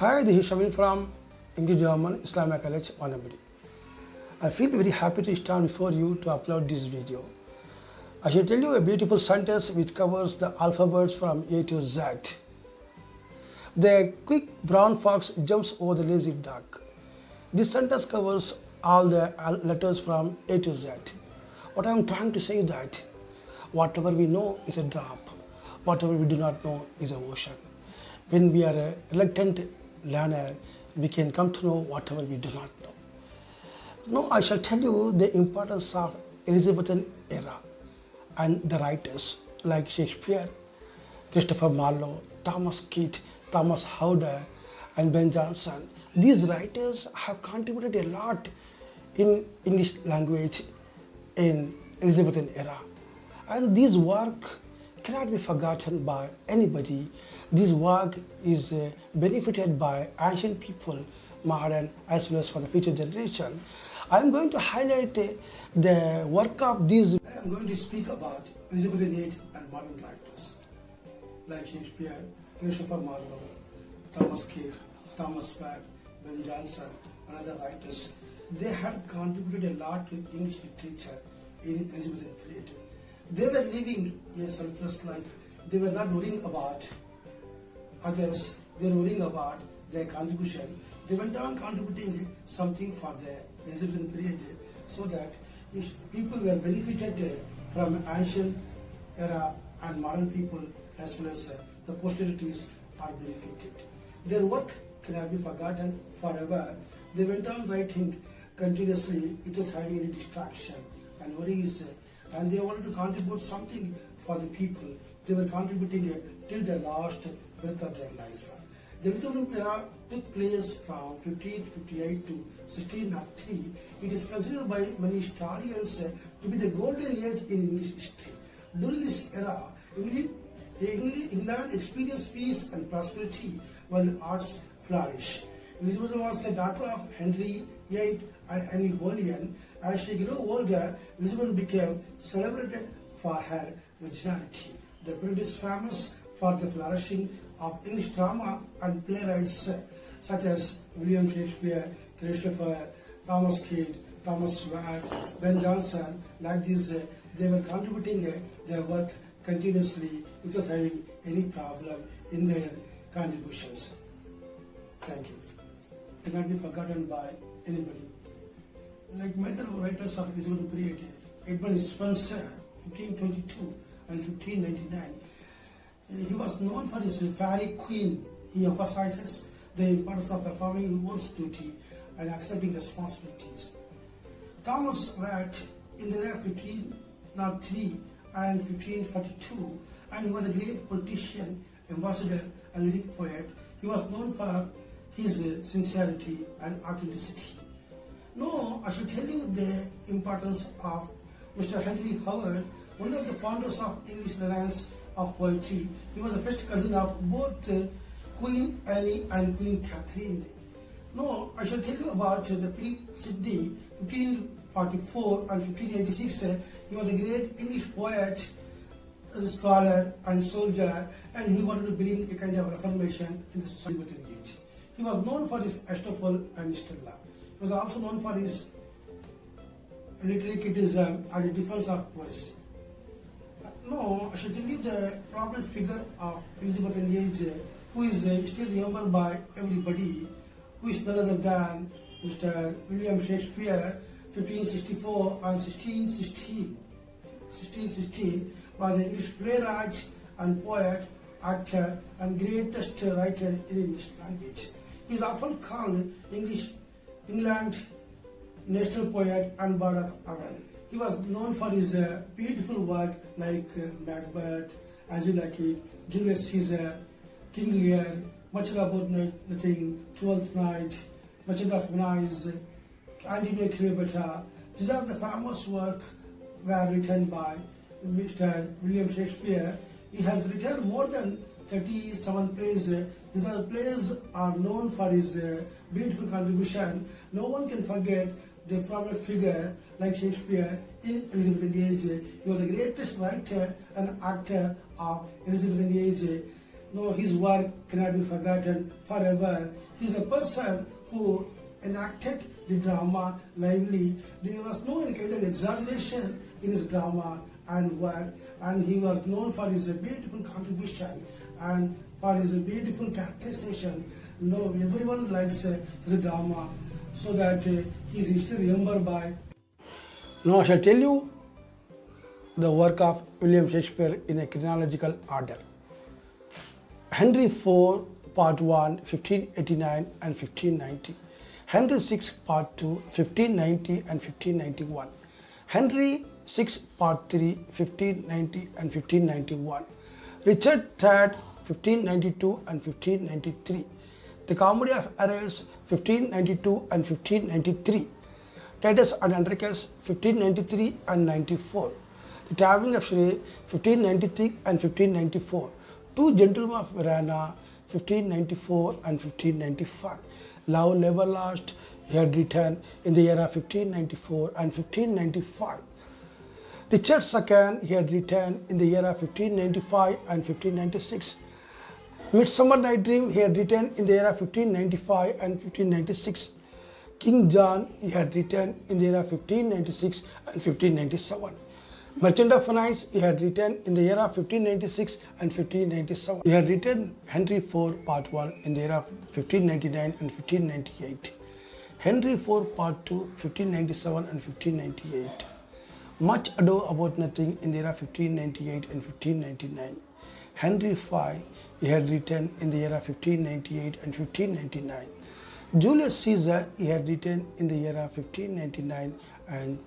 Hi, this is Shameel from English German Islamic College Onambudi. I feel very happy to stand before you to upload this video. I shall tell you a beautiful sentence which covers the alphabets from A to Z. The quick brown fox jumps over the lazy duck. This sentence covers all the letters from A to Z. What I am trying to say is that whatever we know is a drop, whatever we do not know is an ocean. When we are a reluctant learner, we can come to know whatever we do not know. Now I shall tell you the importance of Elizabethan era and the writers like Shakespeare, Christopher Marlowe, Thomas Keat, Thomas Howder, and Ben Jonson. These writers have contributed a lot in English language in Elizabethan era, and this work cannot be forgotten by anybody. This work is benefited by ancient people, modern as well as for the future generation. I am going to highlight the work of these. I am going to speak about Elizabethan age and modern writers like Shakespeare, Christopher Marlowe, Thomas Keat, Thomas Watt, Ben Jonson, and other writers. They had contributed a lot to English literature in Elizabethan period. They were living a selfless life. They were not worrying about others. They were worrying about their contribution. They went on contributing something for the Elizabethan period so that people were benefited from ancient era and modern people as well as the posterities are benefited. Their work cannot be forgotten forever. They went on writing continuously without having any distraction and worries, and they wanted to contribute something for the people. They were contributing till the last breath of their life. The Elizabethan era took place from 1558 to 1603. It is considered by many historians to be the golden age in English history. During this era, England experienced peace and prosperity while the arts flourished. Elizabeth was the daughter of Henry VIII and Anne Boleyn. As she grew older, Elizabeth became celebrated for her virginity. The period is famous for the flourishing of English drama and playwrights such as William Shakespeare, Christopher, Thomas Keat, Thomas Watt, Ben Jonson. Like this, they were contributing their work continuously without having any problem in their contributions. Thank you. Cannot be forgotten by anybody. Like major writers of Elizabethan period, Edmund Spenser, 1522 and 1599. He was known for his fairy queen. He emphasizes the importance of performing one's duty and accepting responsibilities. Thomas Watt in the year 1503 and 1542, and he was a great politician, ambassador, and lyric poet. He was known for his sincerity and authenticity. No, I should tell you the importance of Mr. Henry Howard, one of the founders of English Renaissance of poetry. He was the first cousin of both Queen Anne and Queen Catherine. No, I shall tell you about the Philip Sidney, 1544 and 1586. He was a great English poet, scholar, and soldier, and he wanted to bring a kind of reformation in the society within age. He was known for his Aristotle and Stella. He was also known for his literary criticism and the defense of poesy. No, I should tell you the prominent figure of Elizabethan age who is still remembered by everybody, who is none other than Mr. William Shakespeare, 1564 and 1616. 1616 was an English playwright and poet, actor, and greatest writer in English language. He is often called England national poet and bird of heaven. He was known for his beautiful work like Macbeth, As You Like It, Julius Caesar, King Lear, Much About Nothing, Twelfth Night, Merchant of Venice, Antonio Cleopatra. These are the famous works were written by Mr. William Shakespeare. He has written more than 37 plays. These plays are known for his beautiful contribution. No one can forget the prominent figure like Shakespeare in Elizabethan age. He was the greatest writer and actor of Elizabethan age. No, his work cannot be forgotten forever. He is a person who enacted the drama lively. There was no any kind of exaggeration in his drama and work, and he was known for his beautiful contribution and for his beautiful characterization. No, everyone likes his drama, so that he is still remembered by. Now I shall tell you the work of William Shakespeare in a chronological order. Henry IV, Part 1, 1589 and 1590. Henry VI, Part 2, 1590 and 1591. Henry VI, Part 3, 1590 and 1591. Richard III, 1592 and 1593. The Comedy of Errors, 1592 and 1593. Titus and Androcles, 1593 and 94. The Travelling of Shreya, 1593 and 1594. Two Gentlemen of Verona, 1594 and 1595. Love Never Lost, he had written in the year of 1594 and 1595. Richard II, he had written in the year of 1595 and 1596. Midsummer Night Dream, he had written in the year of 1595 and 1596. King John, he had written in the year of 1596 and 1597. Merchant of Venice, he had written in the year of 1596 and 1597. He had written Henry IV, Part 1 in the year of 1599 and 1598. Henry IV, Part 2, 1597 and 1598. Much Ado About Nothing in the year of 1598 and 1599. Henry V, he had written in the year of 1598 and 1599. Julius Caesar, he had written in the year of 1599 and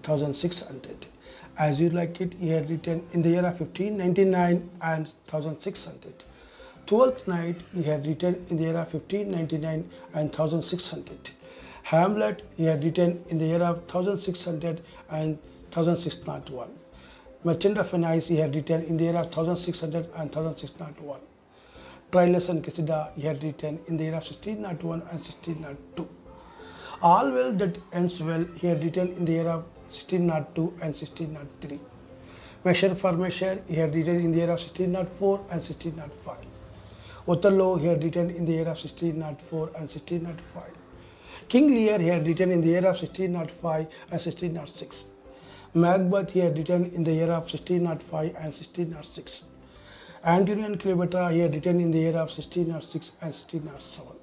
1600. As You Like It, he had written in the year of 1599 and 1600. Twelfth Night, he had written in the year of 1599 and 1600. Hamlet, he had written in the year of 1600 and 1601. Merchant of Venice, he had written in the year of 1600 and 1601. Troilus and Cressida, he had written in the year of 1601 and 1602. All Well That Ends Well, he had written in the year of 1602 and 1603. Measure for Measure, he had written in the year of 1604 and 1605. Othello, he had written in the year of 1604 and 1605. King Lear, he had written in the year of 1605 and 1606. Macbeth, he had written in the year of 1605 and 1606. Antony and Cleopatra, he had written in the year of 1606 and 1607.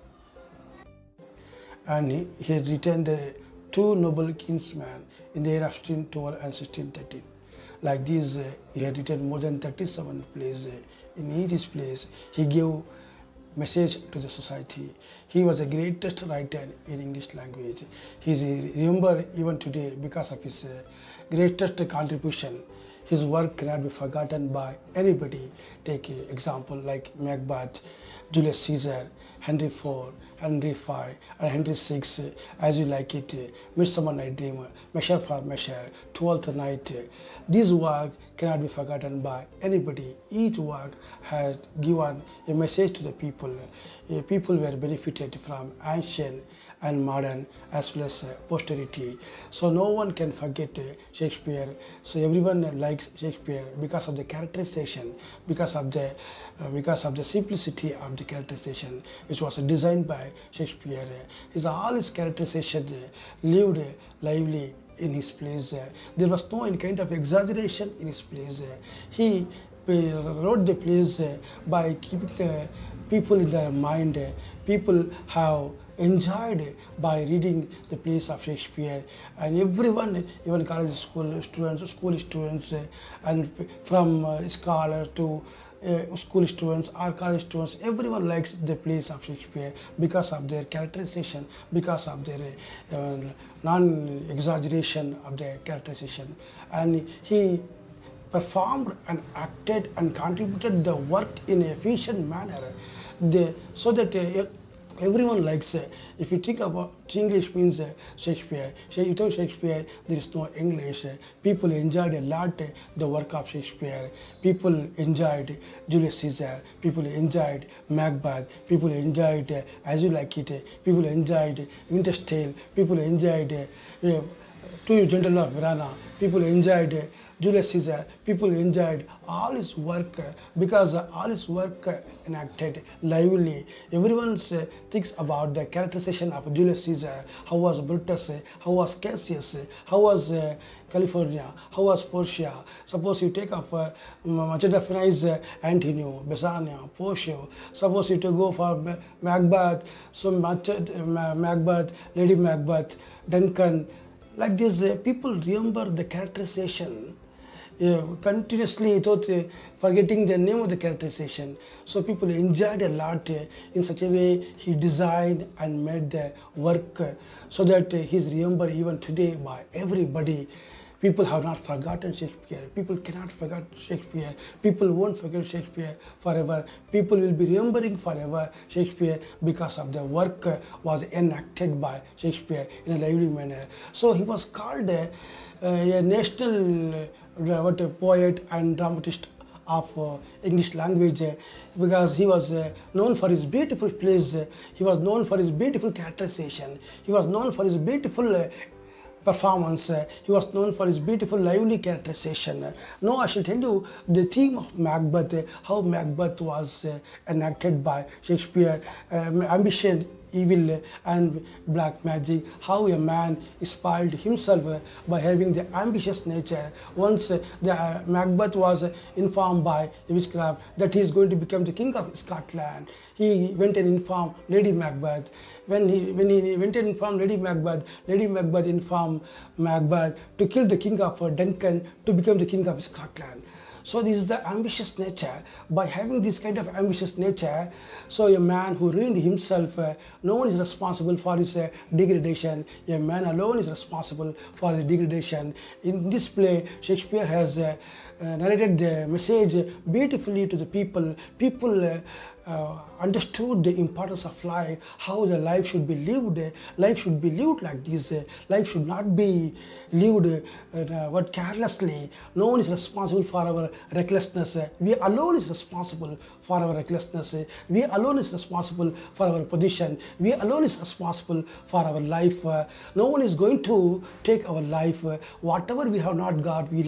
And he had written the Two Noble Kinsmen in the year of 1612 and 1613. Like this, he had written more than 37 plays. In each place, he gave message to the society. He was the greatest writer in English language. He is remembered even today because of his greatest contribution. His work cannot be forgotten by anybody. Take an example like Macbeth, Julius Caesar, Henry IV, Henry V, and Henry VI, As You Like It, Midsummer Night Dream, Measure for Measure, Twelfth Night. These works cannot be forgotten by anybody. Each work has given a message to the people. People were benefited from ancient and modern as well as posterity. So no one can forget Shakespeare. So everyone likes Shakespeare because of the characterization, because of the simplicity of the characterization, which was designed by Shakespeare. All his characterization lived lively in his plays. There was no any kind of exaggeration in his plays. He wrote the plays by keeping the people in their mind. People have enjoyed by reading the plays of Shakespeare, and everyone, even college school students, and from scholars to school students or college students, everyone likes the plays of Shakespeare because of their characterization, because of their non-exaggeration of their characterization. And he performed and acted and contributed the work in an efficient manner, so that everyone likes. If you think about English means Shakespeare. Without Shakespeare, there is no English. People enjoyed a lot the work of Shakespeare. People enjoyed Julius Caesar. People enjoyed Macbeth. People enjoyed As You Like It. People enjoyed Winter's Tale. People enjoyed to General of Verona. People enjoyed Julius Caesar. People enjoyed all his work because all his work enacted lively. Everyone thinks about the characterization of Julius Caesar. How was Brutus? How was Cassius? How was California? How was Portia? Suppose you take up Macedonians, Antonio, Basania, Portia. Suppose you to go for Macbeth, so Macbeth, Lady Macbeth, Duncan. Like this, people remember the characterization continuously without forgetting the name of the characterization. So people enjoyed a lot in such a way he designed and made the work so that he is remembered even today by everybody. People have not forgotten Shakespeare. People cannot forget Shakespeare. People won't forget Shakespeare forever. People will be remembering forever Shakespeare because of the work was enacted by Shakespeare in a lively manner. So he was called a national poet and dramatist of English language because he was known for his beautiful plays. He was known for his beautiful characterization. He was known for his beautiful performance. He was known for his beautiful lively characterization. Now I shall tell you the theme of Macbeth, how Macbeth was enacted by Shakespeare. Ambition, evil and black magic, how a man spoiled himself by having the ambitious nature. Once the Macbeth was informed by witchcraft that he is going to become the king of Scotland, he went and informed Lady Macbeth. When he went and informed Lady Macbeth informed Macbeth to kill the king of Duncan to become the king of Scotland. So this is the ambitious nature. By having this kind of ambitious nature, so a man who ruined himself, no one is responsible for his degradation. A man alone is responsible for his degradation. In this play, Shakespeare has narrated the message beautifully to the people. People understood the importance of life, how the life should be lived. Life should be lived like this. Life should not be lived carelessly. No one is responsible for our recklessness. We alone is responsible for our recklessness. We alone is responsible for our position. We alone is responsible for our life. No one is going to take our life. Whatever we have not got, we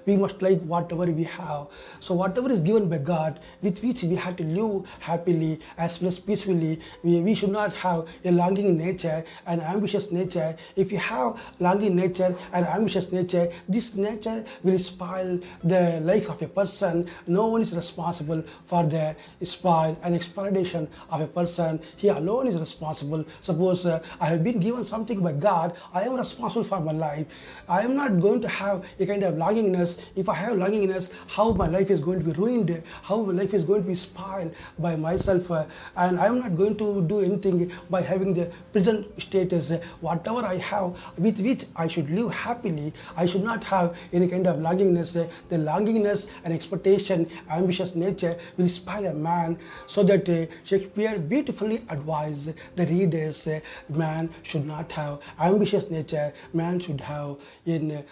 must like whatever we have. So whatever is given by God, with which we have to live happily as well as peacefully. We should not have a longing nature and ambitious nature. If you have longing nature and ambitious nature, this nature will spoil the life of a person. No one is responsible for the spoil and exploitation of a person. He alone is responsible. Suppose I have been given something by God, I am responsible for my life. I am not going to have a kind of longingness. If I have longingness, how my life is going to be ruined, how my life is going to be spoiled by myself, and I am not going to do anything by having the present status. Whatever I have, with which I should live happily, I should not have any kind of longingness. The longingness and expectation, ambitious nature will spoil a man. So that Shakespeare beautifully advised the readers, man should not have ambitious nature, man should have in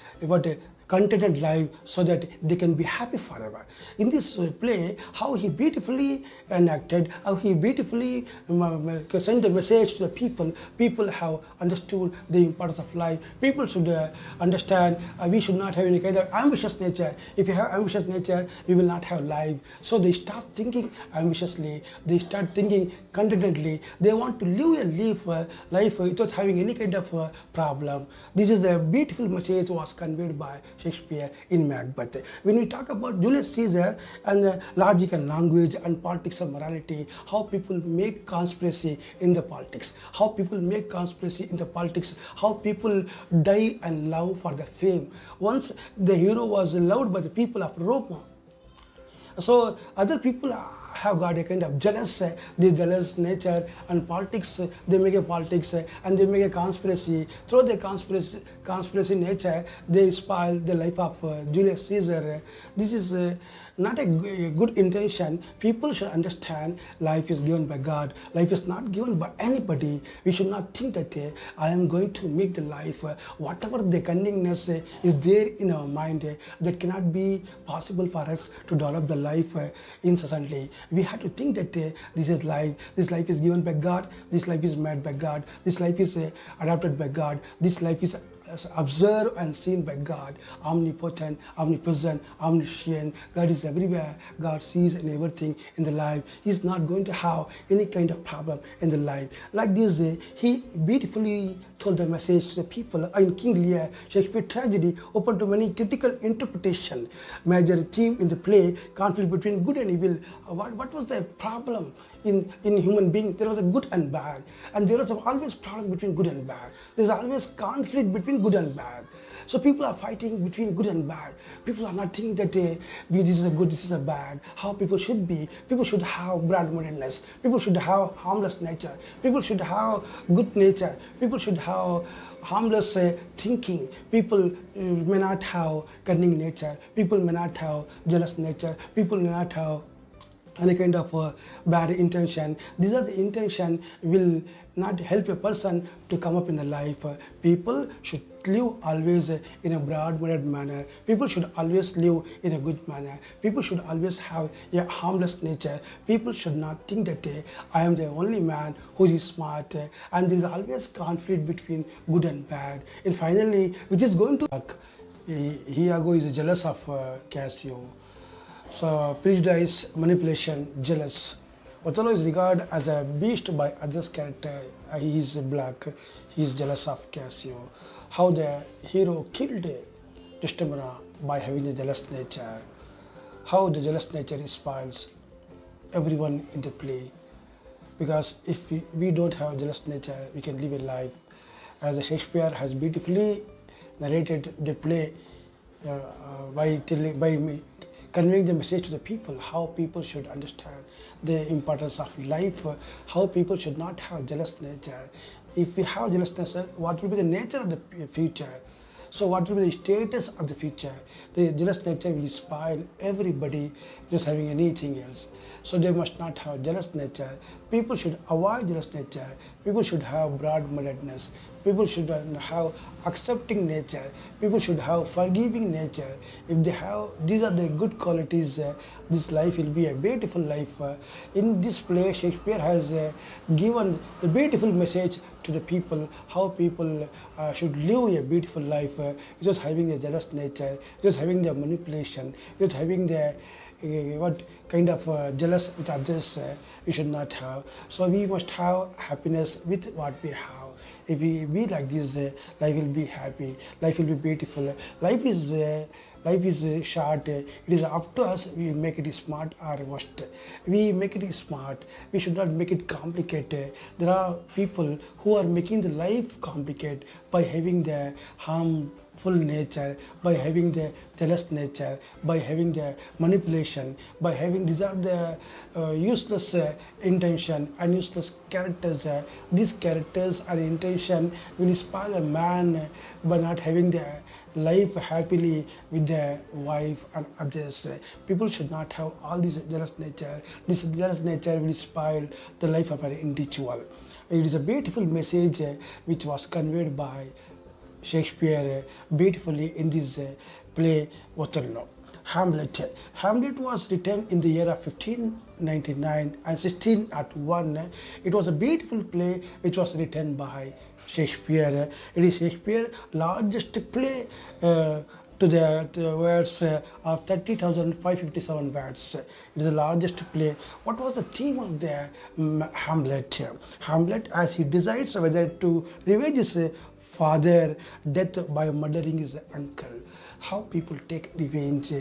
contented life so that they can be happy forever. In this play, how he beautifully enacted, how he beautifully sent the message to the people. People have understood the importance of life. People should understand we should not have any kind of ambitious nature. If you have ambitious nature, we will not have life. So they start thinking ambitiously. They start thinking contentedly. They want to live a life without having any kind of problem. This is the beautiful message was conveyed by Shakespeare in Macbeth. When we talk about Julius Caesar and logic and language and politics and morality, how people make conspiracy in the politics, how people make conspiracy in the politics, how people die and love for the fame. Once the hero was loved by the people of Rome, so other people have got a kind of jealous, this jealous nature, and politics, they make a politics and they make a conspiracy. Through the conspiracy nature, they spoil the life of Julius Caesar. This is not a good intention. People should understand life is given by God. Life is not given by anybody. We should not think that I am going to make the life, whatever the cunningness is there in our mind, that cannot be possible for us to develop the life incessantly. We have to think that this is life. This life is given by God. This life is made by God. This life is adopted by God. This life is observed and seen by God, omnipotent, omnipresent, omniscient. God is everywhere. God sees and everything in the life. He's not going to have any kind of problem in the life. Like this, he beautifully told the message to the people in King Lear. Shakespeare tragedy open to many critical interpretation. Major theme in the play, conflict between good and evil. What was the problem in human being? There was a good and bad, and there was always problem between good and bad. There's always conflict between good and bad. So people are fighting between good and bad. People are not thinking that this is a good, this is a bad. How people should be. People should have broad-mindedness. People should have harmless nature. People should have good nature. People should have harmless thinking. People may not have cunning nature. People may not have jealous nature. People may not have any kind of bad intention. These are the intention will not help a person to come up in the life. People should live always in a broad-minded manner. People should always live in a good manner. People should always have a harmless nature. People should not think that I am the only man who is smart, and there is always conflict between good and bad. And finally, which is going to Iago is jealous of Cassio. So prejudice, manipulation, jealous. Othello is regarded as a beast by others' character. He is black. He is jealous of Cassio. How the hero killed Desdemona by having a jealous nature. How the jealous nature spoils everyone in the play. Because if we don't have jealous nature, we can live a life. As Shakespeare has beautifully narrated the play by conveying the message to the people, how people should understand the importance of life, how people should not have jealous nature. If we have jealous nature, what will be the nature of the future? So what will be the status of the future? The jealous nature will spoil everybody just having anything else. So they must not have jealous nature. People should avoid jealous nature. People should have broad-mindedness. People should have accepting nature. People should have forgiving nature. If they have, these are the good qualities, this life will be a beautiful life. In this play, Shakespeare has given a beautiful message to the people, how people should live a beautiful life, just having a jealous nature, just having the manipulation, just having the what kind of jealous with others we should not have. So we must have happiness with what we have. If we be like this, life will be happy, life will be beautiful. Life is short. It is up to us. We make it smart or worst. We make it smart. We should not make it complicated. There are people who are making the life complicated by having the harmful nature, by having the jealous nature, by having the manipulation, by having these are the useless intention and useless characters. These characters and intention will spoil a man by not having the life happily with their wife and others. People should not have all this jealous nature. This jealous nature will spoil the life of an individual. It is a beautiful message which was conveyed by Shakespeare beautifully in this play Othello. Hamlet. Hamlet was written in the year of 1599 and 1601. It was a beautiful play which was written by Shakespeare. It is Shakespeare's largest play to the words of 30,557 words. It is the largest play. What was the theme of the Hamlet? Hamlet, as he decides whether to revenge his father death by murdering his uncle. How people take revenge.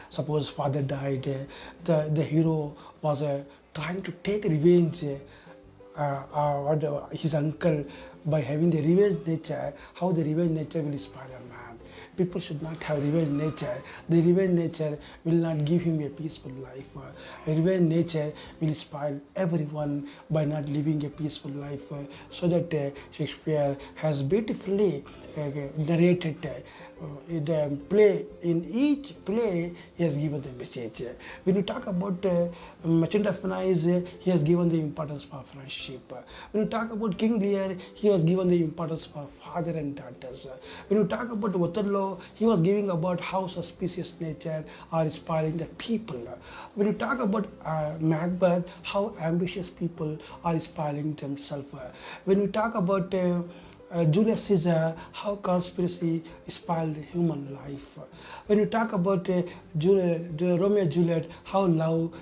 Suppose father died, the hero was trying to take revenge his uncle by having the revenge nature. How the revenge nature will spoil a man. People should not have revenge nature. The revenge nature will not give him a peaceful life. Revenge nature will spoil everyone by not living a peaceful life. So that Shakespeare has beautifully narrated the play. In each play, he has given the message. When you talk about Merchant of Venice, he has given the importance for friendship. When you talk about King Lear, he was given the importance for father and daughters. When you talk about Othello, he was giving about how suspicious nature are spoiling the people. When you talk about Macbeth, how ambitious people are spoiling themselves. When we talk about Julius Caesar, how conspiracy spoiled human life. When you talk about Romeo and Juliet, how love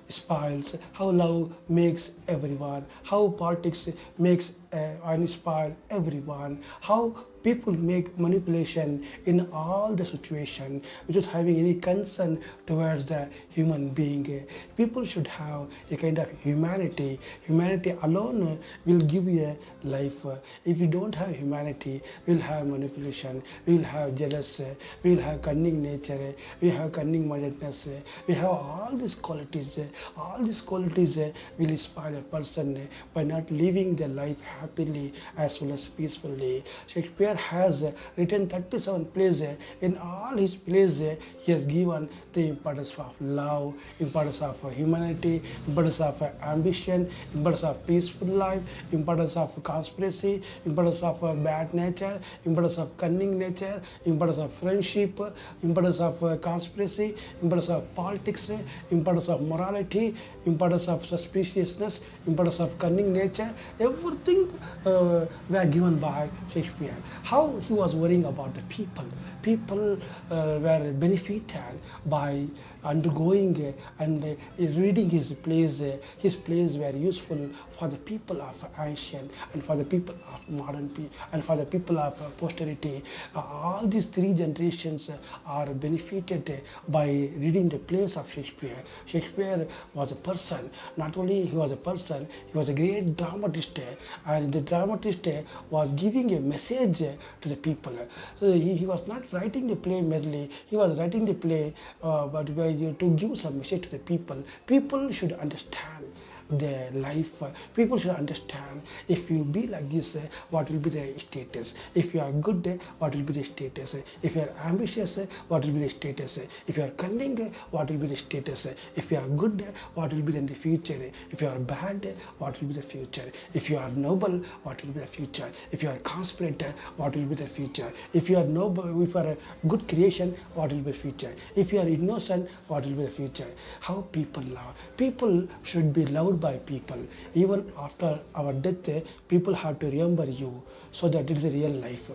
spoils, how love makes everyone, how politics makes and spoil everyone, how people make manipulation in all the situation without having any concern towards the human being. People should have a kind of humanity. Humanity alone will give you a life. If you don't have humanity, we'll have manipulation, we'll have jealous, we'll have cunning nature, we have cunning mindedness, we have all these qualities. All these qualities will spoil a person by not living their life happily as well as peacefully. Shakespeare has written 37 plays. In all his plays, he has given the importance of love, importance of humanity, importance of ambition, importance of peaceful life, importance of conspiracy, importance of bad nature, importance of cunning nature, importance of friendship, importance of conspiracy, importance of politics, importance of morality, importance of suspiciousness, importance of cunning nature. Everything were given by Shakespeare. How he was worrying about the people. People were benefited by undergoing and reading his plays. His plays were useful for the people of ancient and for the people of modern and for the people of posterity. All these three generations are benefited by reading the plays of Shakespeare. Shakespeare was a person. Not only he was a person, he was a great dramatist, and the dramatist was giving a message to the people. So he was not writing the play merely. He was writing the play, but to give some message to the people. People should understand their life. People should understand, if you be like this, what will be the status. If you are good, what will be the status. If you are ambitious, what will be the status. If you are cunning, what will be the status. If you are good, what will be the future. If you are bad, what will be the future. If you are noble, what will be the future. If you are conspirator, what will be the future. If you are noble, if you are a good creation, what will be the future. If you are innocent, what will be the future. How people love. People should be loved by people. Even after our death, people have to remember you, so that it is a real life.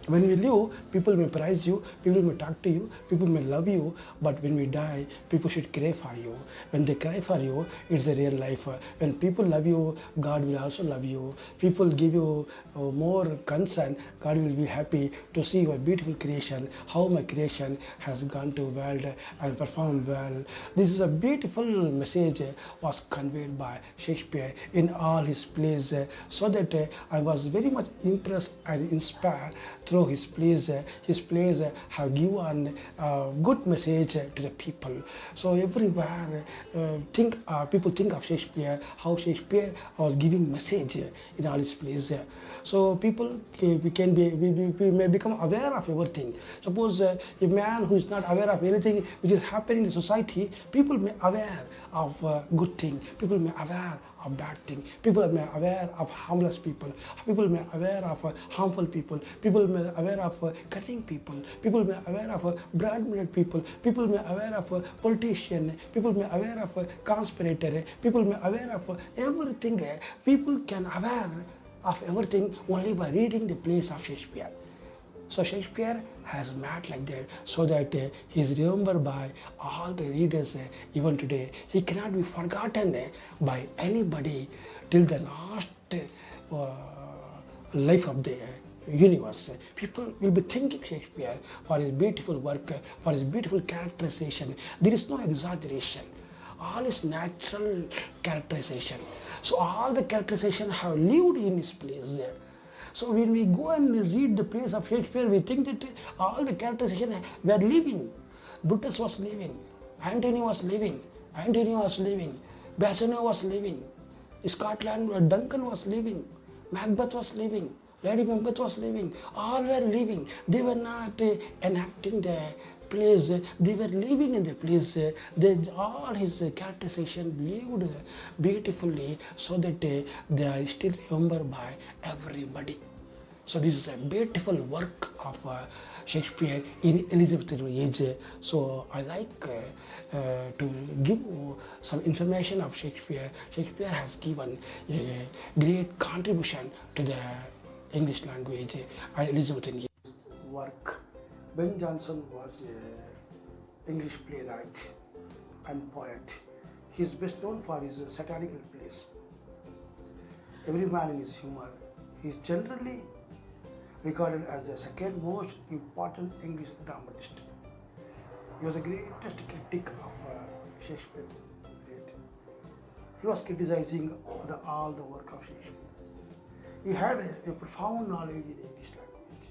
When we live, people may praise you, people may talk to you, people may love you, but when we die, people should cry for you. When they cry for you, it's a real life. When people love you, God will also love you. People give you more concern, God will be happy to see your beautiful creation, how my creation has gone to world and performed well. This is a beautiful message was conveyed by Shakespeare in all his plays, so that I was very much impressed and inspired through his plays. His plays have given a good message to the people. So everywhere people think of Shakespeare, how Shakespeare was giving message in all his plays. So people we may become aware of everything. Suppose a man who is not aware of anything which is happening in the society, people may aware of good thing, people may aware of bad thing, people may aware of harmless people, people may aware of harmful people, people may aware of cutting people, people may aware of bad-minded people, people may aware of politician, people may aware of conspirator, people may aware of everything. People can aware of everything only by reading the plays of Shakespeare. So Shakespeare has made like that, so that he is remembered by all the readers even today. He cannot be forgotten by anybody till the last life of the universe. People will be thanking Shakespeare for his beautiful work, for his beautiful characterization. There is no exaggeration. All is natural characterization. So all the characterization have lived in his place there. So when we go and read the plays of Shakespeare, we think that all the characterization were living. Brutus was living, Antony was living, Bassanio was living, Scotland, Duncan was living, Macbeth was living, Lady Macbeth was living. All were living. They were not enacting the plays, they were living in the plays. All his characterization lived beautifully, so that they are still remembered by everybody. So this is a beautiful work of Shakespeare in Elizabethan age. So I like to give some information of Shakespeare. Shakespeare has given a great contribution to the English language and Elizabethan work. Ben Jonson was an English playwright and poet. He is best known for his satirical plays. Every Man in His Humor. He is generally regarded as the second most important English dramatist. He was the greatest critic of Shakespeare. He was criticizing all the work of Shakespeare. He had a profound knowledge in English language.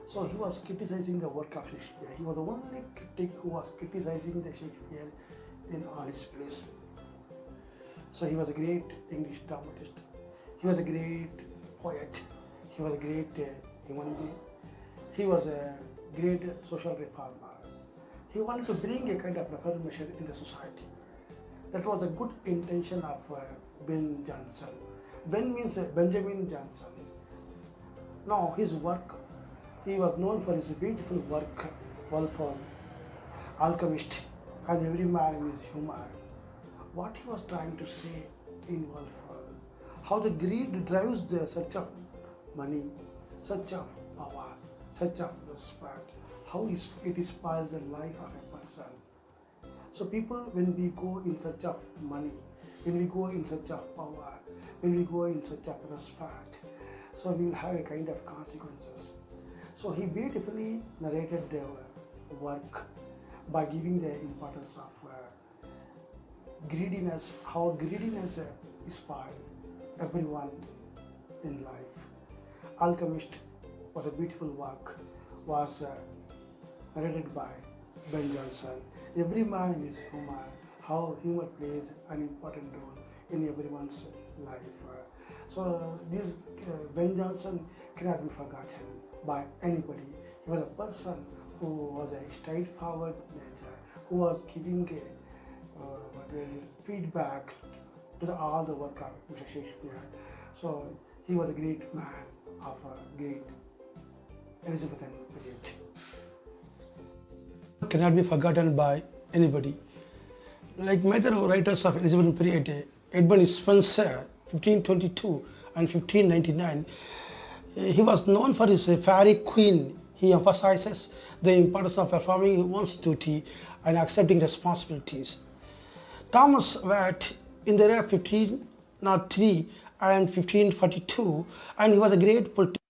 So he was criticizing the work of Shakespeare. He was the only critic who was criticizing the Shakespeare in all his plays. So he was a great English dramatist. He was a great poet. He was a great human being. He was a great social reformer. He wanted to bring a kind of reformation in the society. That was a good intention of Ben Jonson. Ben means Benjamin Jonson. Now his work, he was known for his beautiful work, Wolfram, Alchemist, and Every Man in His Humor. What he was trying to say in Wolfram, how the greed drives the search of money, search of power, search of respect, how it spoils the life of a person. So people, when we go in search of money, when we go in search of power, when we go in search of respect, so we will have a kind of consequences. So he beautifully narrated the work by giving the importance of greediness, how greediness spoils everyone in life. Alchemist was a beautiful work, was narrated by Ben Jonson. Every Man in His Humor, how humor plays an important role in everyone's life. So this Ben Jonson cannot be forgotten by anybody. He was a person who was a straightforward nature, who was giving feedback to all the work of Mr. Shakespeare. So he was a great man of a great Elizabethan period. cannot be forgotten by anybody. Like major writers of Elizabethan period, Edmund Spenser, 1522 and 1599, he was known for his fairy queen. He emphasizes the importance of performing one's duty and accepting responsibilities. Thomas Watt in the year 1503 and 1542, and he was a great politician.